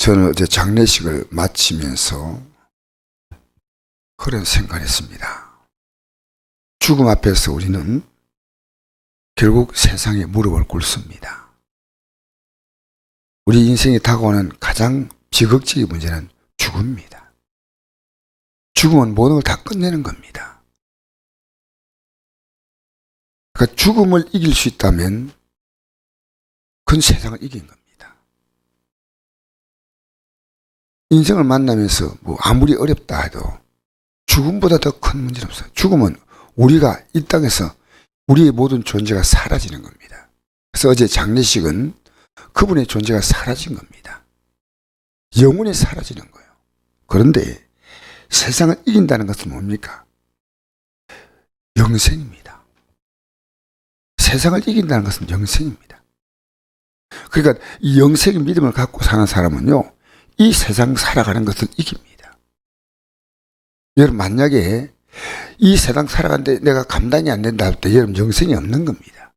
저는 어제 장례식을 마치면서 그런 생각을 했습니다. 죽음 앞에서 우리는 결국 세상에 무릎을 꿇습니다. 우리 인생에 다가오는 가장 비극적인 문제는 죽음입니다. 죽음은 모든 걸 다 끝내는 겁니다. 그러니까 죽음을 이길 수 있다면 그건 세상을 이긴 겁니다. 인생을 만나면서 뭐 아무리 어렵다 해도 죽음보다 더 큰 문제는 없어요. 죽음은 우리가 이 땅에서 우리의 모든 존재가 사라지는 겁니다. 그래서 어제 장례식은 그분의 존재가 사라진 겁니다. 영원히 사라지는 거예요. 그런데 세상을 이긴다는 것은 뭡니까? 영생입니다. 세상을 이긴다는 것은 영생입니다. 그러니까 이 영생의 믿음을 갖고 사는 사람은요, 이 세상 살아가는 것을 이깁니다. 여러분, 만약에 이 세상 살아가는데 내가 감당이 안 된다 할 때 여러분 영생이 없는 겁니다.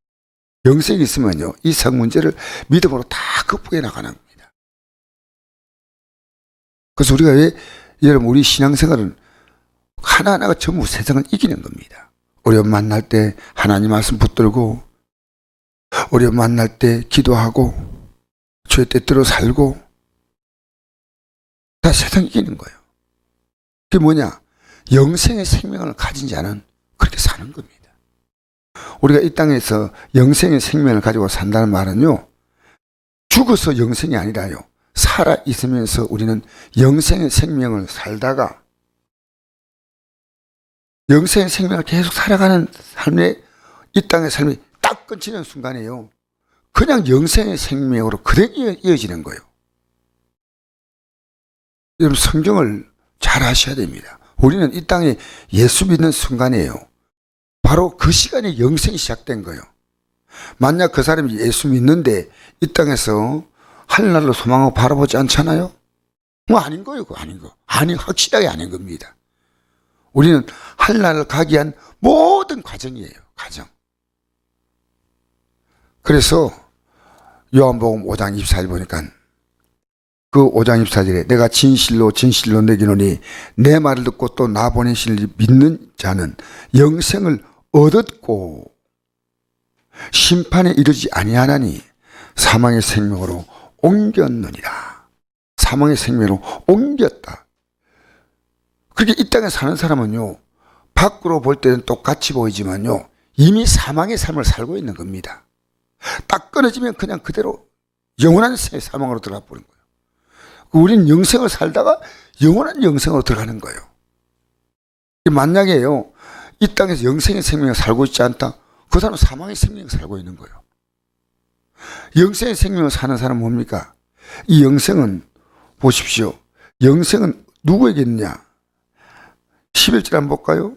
영생이 있으면요, 이 성 문제를 믿음으로 다 극복해 나가는 겁니다. 그래서 우리가 왜 여러분 우리 신앙생활은 하나하나가 전부 세상을 이기는 겁니다. 어려움 만날 때 하나님 말씀 붙들고, 어려움 만날 때 기도하고, 주의 뜻대로 살고, 다 세상 이기는 거예요. 그게 뭐냐? 영생의 생명을 가진 자는 그렇게 사는 겁니다. 우리가 이 땅에서 영생의 생명을 가지고 산다는 말은요, 죽어서 영생이 아니라요, 살아 있으면서 우리는 영생의 생명을 살다가 영생의 생명을 계속 살아가는 삶에, 이 땅의 삶이 딱 끊기는 순간에요, 그냥 영생의 생명으로 그대로 이어지는 거예요. 여러분, 성경을 잘 아셔야 됩니다. 우리는 이 땅에 예수 믿는 순간이에요, 바로 그 시간에 영생이 시작된 거예요. 만약 그 사람이 예수 믿는데 이 땅에서 하늘나라로 소망하고 바라보지 않잖아요? 뭐 아닌 거예요. 그거 아닌 거. 아니, 확실하게 아닌 겁니다. 우리는 하늘나라를 가기 위한 모든 과정이에요. 과정. 그래서 요한복음 5장 24절 보니까 그 5장 24절에 내가 진실로 진실로 내기노니 내 말을 듣고 또 나 보내실 믿는 자는 영생을 얻었고 심판에 이르지 아니하나니 사망의 생명으로 옮겼느니라. 사망의 생명으로 옮겼다. 그렇게 이 땅에 사는 사람은요, 밖으로 볼 때는 똑같이 보이지만요, 이미 사망의 삶을 살고 있는 겁니다. 딱 끊어지면 그냥 그대로 영원한 사망으로 들어가 버린 거예요. 우리는 영생을 살다가 영원한 영생으로 들어가는 거예요. 만약에요, 이 땅에서 영생의 생명을 살고 있지 않다, 그 사람은 사망의 생명을 살고 있는 거예요. 영생의 생명을 사는 사람은 뭡니까? 이 영생은 보십시오. 영생은 누구에게 있느냐? 11절 한번 볼까요?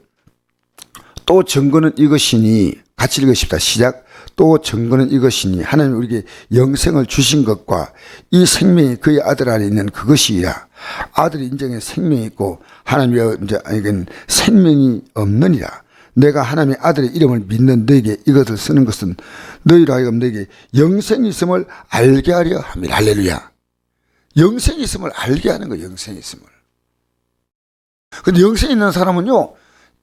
또 증거는 이것이니, 같이 읽으십시다. 시작. 또 증거는 이것이니 하나님이 우리에게 영생을 주신 것과 이 생명이 그의 아들 안에 있는 그것이라. 아들의 인정에 생명이 있고 하나님의 인정에는 생명이 없느니라. 내가 하나님의 아들의 이름을 믿는 너에게 이것을 쓰는 것은 너희로 하여금 너에게 영생이 있음을 알게 하려 함이라. 할렐루야. 영생이 있음을 알게 하는 거예요. 영생이 있음을. 근데 영생이 있는 사람은요,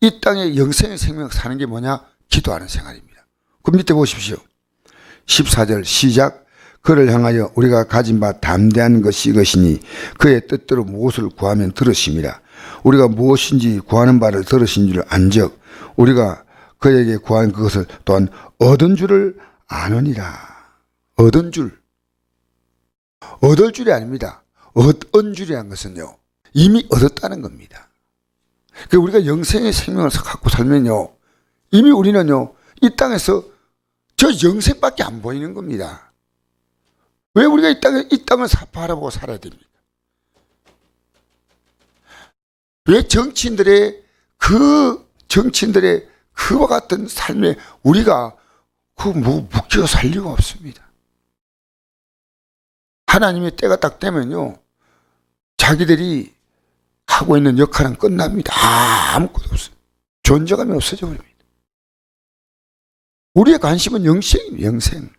이 땅에 영생의 생명을 사는 게 뭐냐? 기도하는 생활입니다. 그 밑에 보십시오. 14절 시작. 그를 향하여 우리가 가진 바 담대한 것이 이것이니 그의 뜻대로 무엇을 구하면 들으심이라. 우리가 무엇인지 구하는 바를 들으신 줄 안즉 우리가 그에게 구한 그것을 또한 얻은 줄을 아느니라. 얻은 줄. 얻을 줄이 아닙니다. 얻은 줄이라는 것은요, 이미 얻었다는 겁니다. 그러니까 우리가 영생의 생명을 갖고 살면요, 이미 우리는요, 이 땅에서 저 영생밖에 안 보이는 겁니다. 왜 우리가 이 땅을 바라보고 살아야 됩니까? 왜 정치인들의 그와 같은 삶에 우리가 묶여 살 리가 없습니다. 하나님의 때가 딱 되면요, 자기들이 하고 있는 역할은 끝납니다. 아무것도 없어요. 존재감이 없어져 버립니다. 우리의 관심은 영생입니다. 영생.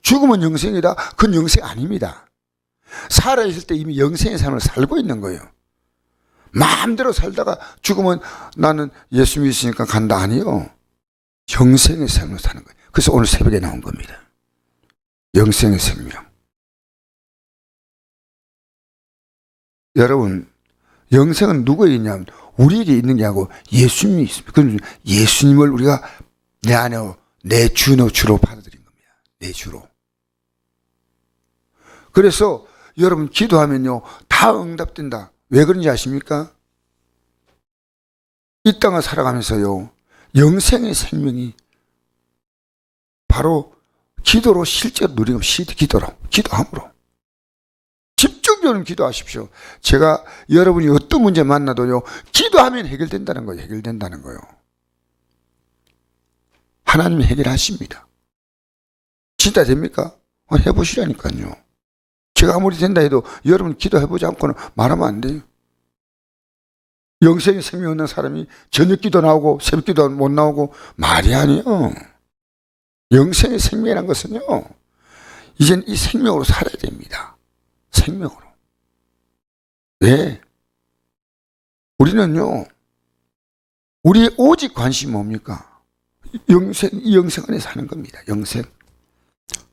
죽음은 영생이다. 그건 영생 아닙니다. 살아있을 때 이미 영생의 삶을 살고 있는 거예요. 마음대로 살다가 죽으면 나는 예수 믿으니까 간다. 아니요. 영생의 삶을 사는 거예요. 그래서 오늘 새벽에 나온 겁니다. 영생의 생명. 여러분, 영생은 누구에 있냐면 우리에게 있는 게 아니고 예수님이 있습니다. 그럼 예수님을 우리가 내 안에 내 주로 받아들인 겁니다. 내 주로. 그래서 여러분 기도하면요 다 응답된다. 왜 그런지 아십니까? 이 땅을 살아가면서요 영생의 생명이 바로 기도로 실제로 누리는 기도함으로 집중적으로 기도하십시오. 제가 여러분이 어떤 문제 만나도요 기도하면 해결된다는 거예요. 해결된다는 거예요. 하나님이 해결하십니다. 진짜 됩니까? 해보시라니까요. 제가 아무리 된다 해도 여러분 기도해보지 않고는 말하면 안 돼요. 영생의 생명 없는 사람이 저녁 기도 나오고 새벽 기도 못 나오고 말이 아니에요. 영생의 생명이란 것은요 이젠 이 생명으로 살아야 됩니다. 생명으로. 왜? 우리는요 우리의 오직 관심이 뭡니까? 이 영생 안에 사는 겁니다. 영생.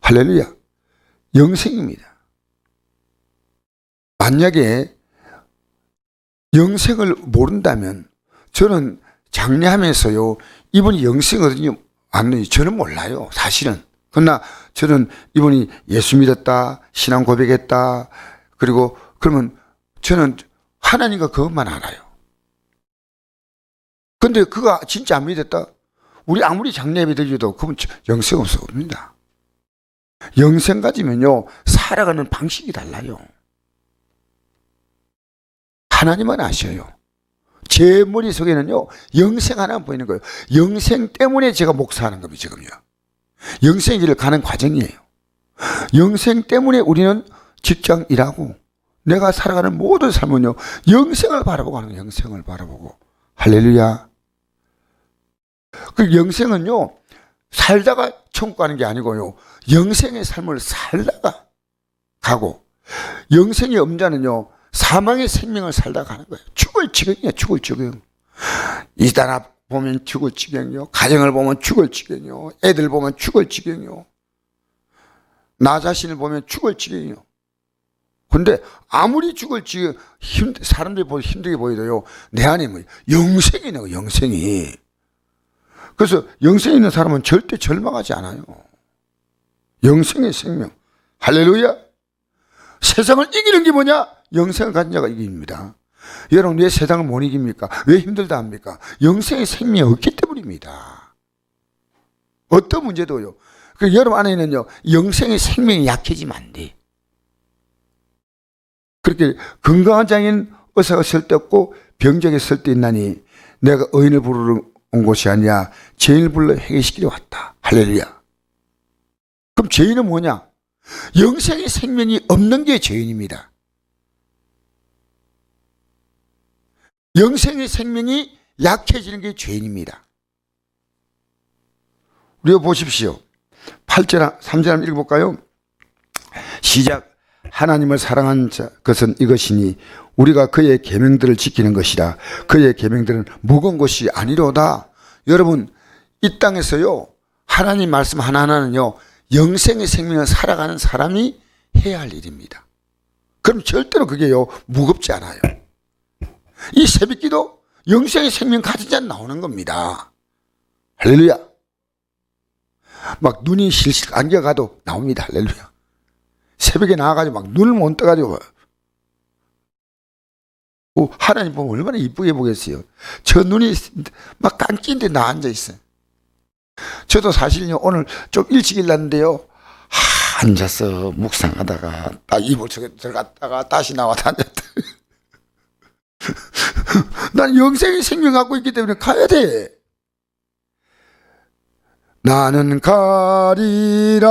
할렐루야. 영생입니다. 만약에 영생을 모른다면 저는 장례하면서요 이분이 영생거든요. 아니, 저는 몰라요. 사실은. 그러나 저는 이분이 예수 믿었다, 신앙 고백했다, 그리고 그러면 저는 하나님과 그것만 알아요. 근데 그가 진짜 안 믿었다? 우리 아무리 장례비 드려도 그건 영생 없습니다. 영생 가지면요 살아가는 방식이 달라요. 하나님만 아셔요. 제 머릿속에는요 영생 하나 보이는 거예요. 영생 때문에 제가 목사하는 겁니다. 지금요. 영생 길을 가는 과정이에요. 영생 때문에 우리는 직장 일하고 내가 살아가는 모든 삶은요 영생을 바라보고 하는 거예요. 영생을 바라보고. 할렐루야. 그 영생은요 살다가 천국 가는 게 아니고요 영생의 삶을 살다가 가고, 영생이 없는 자는요 사망의 생명을 살다가 가는 거예요. 죽을 지경이에요. 죽을 지경. 이 나라 보면 죽을 지경이요, 가정을 보면 죽을 지경이요, 애들 보면 죽을 지경이요, 나 자신을 보면 죽을 지경이요. 근데 아무리 죽을 지경, 사람들이 보기 힘들게 보이도요 내 안에 뭐 영생이 나고, 영생이. 그래서 영생이 있는 사람은 절대 절망하지 않아요. 영생의 생명. 할렐루야. 세상을 이기는 게 뭐냐? 영생을 가진 자가 이깁니다. 여러분 왜 세상을 못 이깁니까? 왜 힘들다 합니까? 영생의 생명이 없기 때문입니다. 어떤 문제도요. 그 여러분 안에는요 영생의 생명이 약해지면 안 돼. 그렇게 건강한 장인 의사가 쓸데없고 병적에 쓸데있나니 내가 의인을 부르러 온 곳이 아니라 죄인을 불러 해결시키려 왔다. 할렐루야. 그럼 죄인은 뭐냐? 영생의 생명이 없는 게 죄인입니다. 영생의 생명이 약해지는 게 죄인입니다. 우리가 보십시오. 8절 3절 한번 읽어볼까요? 시작. 하나님을 사랑한 것은 이것이니 우리가 그의 계명들을 지키는 것이라. 그의 계명들은 무거운 것이 아니로다. 여러분 이 땅에서요 하나님 말씀 하나하나는요 영생의 생명을 살아가는 사람이 해야 할 일입니다. 그럼 절대로 그게요 무겁지 않아요. 이 새벽기도 영생의 생명 가진 자 나오는 겁니다. 할렐루야. 막 눈이 실실 안겨가도 나옵니다. 할렐루야. 새벽에 나와가지고 막 눈을 못 떠가지고 하나님 보면 얼마나 이쁘게 보겠어요. 저 눈이 막 감기는데 나 앉아있어요. 저도 사실요 오늘 좀 일찍 일났는데요 앉아서 묵상하다가 이불 속에 들어갔다가 다시 나와서 앉았다. 난 영생의 생명 갖고 있기 때문에 가야 돼. 나는 가리라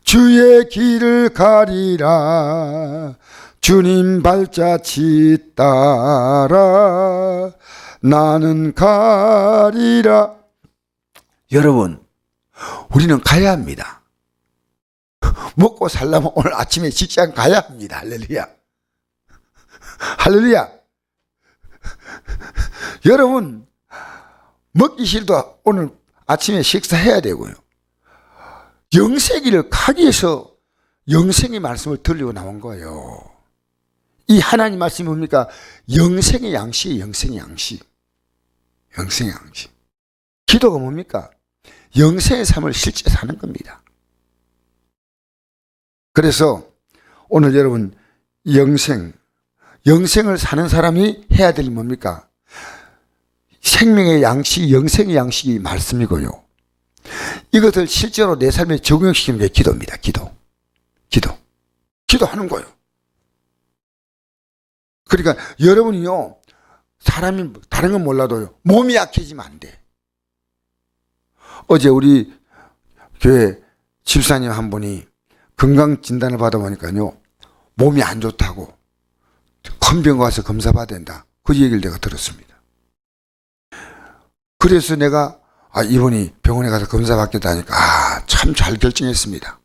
주의 길을 가리라 주님 발자취 따라 나는 가리라. 여러분 우리는 가야 합니다. 먹고 살려면 오늘 아침에 직장 가야 합니다. 할렐루야. 할렐루야. 여러분, 먹기 싫도 오늘 아침에 식사해야 되고요. 영생이를 가기 위해서 영생의 말씀을 들리고 나온 거예요. 이 하나님 말씀이 뭡니까? 영생의 양식, 영생의 양식. 영생의 양식. 기도가 뭡니까? 영생의 삶을 실제 사는 겁니다. 그래서 오늘 여러분 영생을 사는 사람이 해야 될 뭡니까? 생명의 양식, 영생의 양식이 말씀이고요. 이것을 실제로 내 삶에 적용시키는 게 기도입니다. 기도하는 거예요. 그러니까 여러분이요, 사람이 다른 건 몰라도요, 몸이 약해지면 안 돼. 어제 우리 교회 집사님 한 분이 건강 진단을 받아보니까요, 몸이 안 좋다고 큰 병 가서 검사 받아야 된다. 그 얘기를 내가 들었습니다. 그래서 내가 이분이 병원에 가서 검사 받겠다 하니까 참 잘 결정했습니다.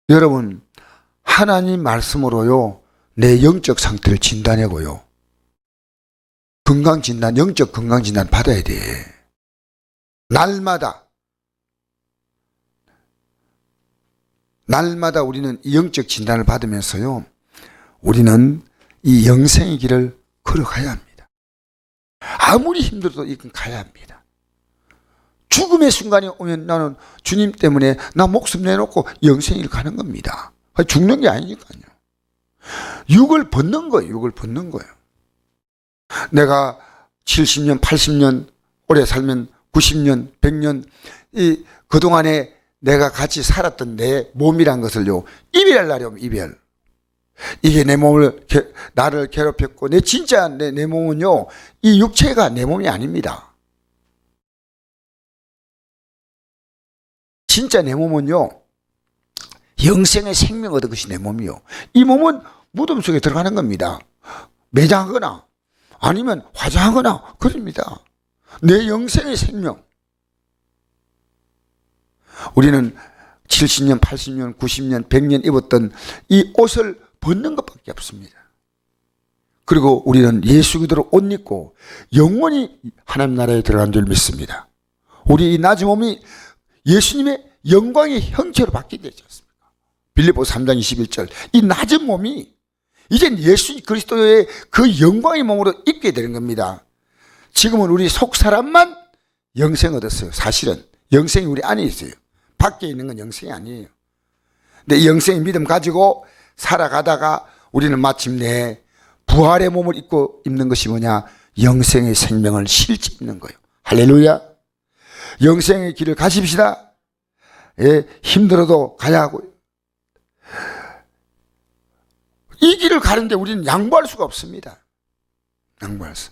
여러분, 하나님 말씀으로요, 내 영적 상태를 진단하고요, 건강진단, 영적 건강진단 받아야 돼. 날마다 우리는 이 영적 진단을 받으면서요, 우리는 이 영생의 길을 걸어가야 합니다. 아무리 힘들어도 이건 가야 합니다. 죽음의 순간이 오면 나는 주님 때문에 나 목숨 내놓고 영생의 길을 가는 겁니다. 죽는 게 아니니까요. 육을 벗는 거예요. 내가 70년, 80년 오래 살면 90년, 100년 그동안에 내가 같이 살았던 내 몸이란 것을요, 이별할 날이 오면 이별. 이게 나를 괴롭혔고, 진짜 내 몸은요, 이 육체가 내 몸이 아닙니다. 진짜 내 몸은요, 영생의 생명 얻은 것이 내 몸이요. 이 몸은 무덤 속에 들어가는 겁니다. 매장하거나 아니면 화장하거나 그럽니다. 내 영생의 생명. 우리는 70년, 80년, 90년, 100년 입었던 이 옷을 벗는 것밖에 없습니다. 그리고 우리는 예수 그대로 옷 입고 영원히 하나님 나라에 들어간 줄 믿습니다. 우리 이 낮은 몸이 예수님의 영광의 형체로 바뀌게 되지 않습니까? 빌립보서 3장 21절. 이 낮은 몸이 이젠 예수 그리스도의 그 영광의 몸으로 입게 되는 겁니다. 지금은 우리 속 사람만 영생 얻었어요. 사실은 영생이 우리 안에 있어요. 밖에 있는 건 영생이 아니에요. 근데 이 영생의 믿음 가지고 살아가다가 우리는 마침내 부활의 몸을 입는 것이 뭐냐? 영생의 생명을 실제 입는 거예요. 할렐루야. 영생의 길을 가십시다. 예, 힘들어도 가야 하고요. 이 길을 가는데 우리는 양보할 수가 없습니다. 양보할 수.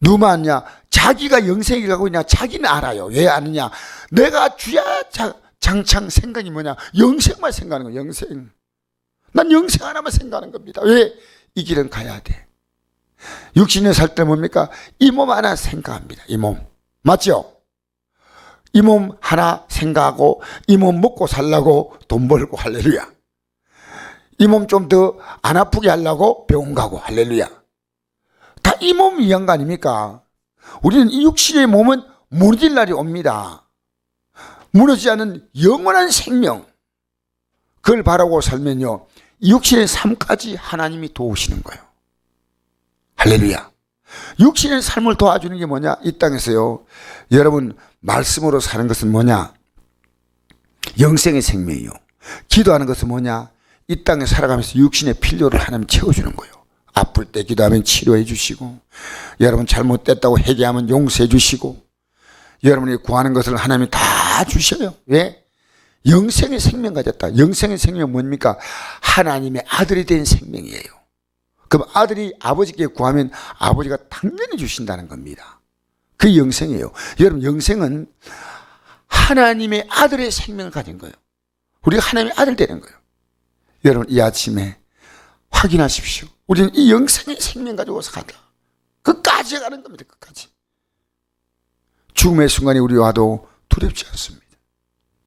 누가 아냐? 자기가 영생에 가고 있냐? 자기는 알아요. 왜 아느냐? 내가 주야장창 생각이 뭐냐? 영생만 생각하는 거예요. 영생. 난 영생 하나만 생각하는 겁니다. 왜? 이 길은 가야 돼. 60년 살 때 뭡니까? 이 몸 하나 생각합니다. 이 몸. 맞죠? 이 몸 하나 생각하고 이 몸 먹고 살라고 돈 벌고 할렐루야. 이 몸 좀 더 안 아프게 하려고 병원 가고 할렐루야. 다 이 몸 위한 거 아닙니까? 우리는 이 육신의 몸은 무너질 날이 옵니다. 무너지지 않은 영원한 생명, 그걸 바라고 살면요, 이 육신의 삶까지 하나님이 도우시는 거예요. 할렐루야. 육신의 삶을 도와주는 게 뭐냐? 이 땅에서요, 여러분 말씀으로 사는 것은 뭐냐? 영생의 생명이요. 기도하는 것은 뭐냐? 이 땅에 살아가면서 육신의 필요를 하나님 채워주는 거예요. 아플 때 기도하면 치료해 주시고, 여러분 잘못됐다고 회개하면 용서해 주시고, 여러분이 구하는 것을 하나님이 다 주셔요. 왜? 영생의 생명 가졌다. 영생의 생명은 뭡니까? 하나님의 아들이 된 생명이에요. 그럼 아들이 아버지께 구하면 아버지가 당연히 주신다는 겁니다. 그게 영생이에요. 여러분, 영생은 하나님의 아들의 생명을 가진 거예요. 우리가 하나님의 아들 되는 거예요. 여러분, 이 아침에 확인하십시오. 우리는 이 영생의 생명 가지고서 간다. 끝까지 가는 겁니다. 끝까지. 죽음의 순간이 우리 와도 두렵지 않습니다.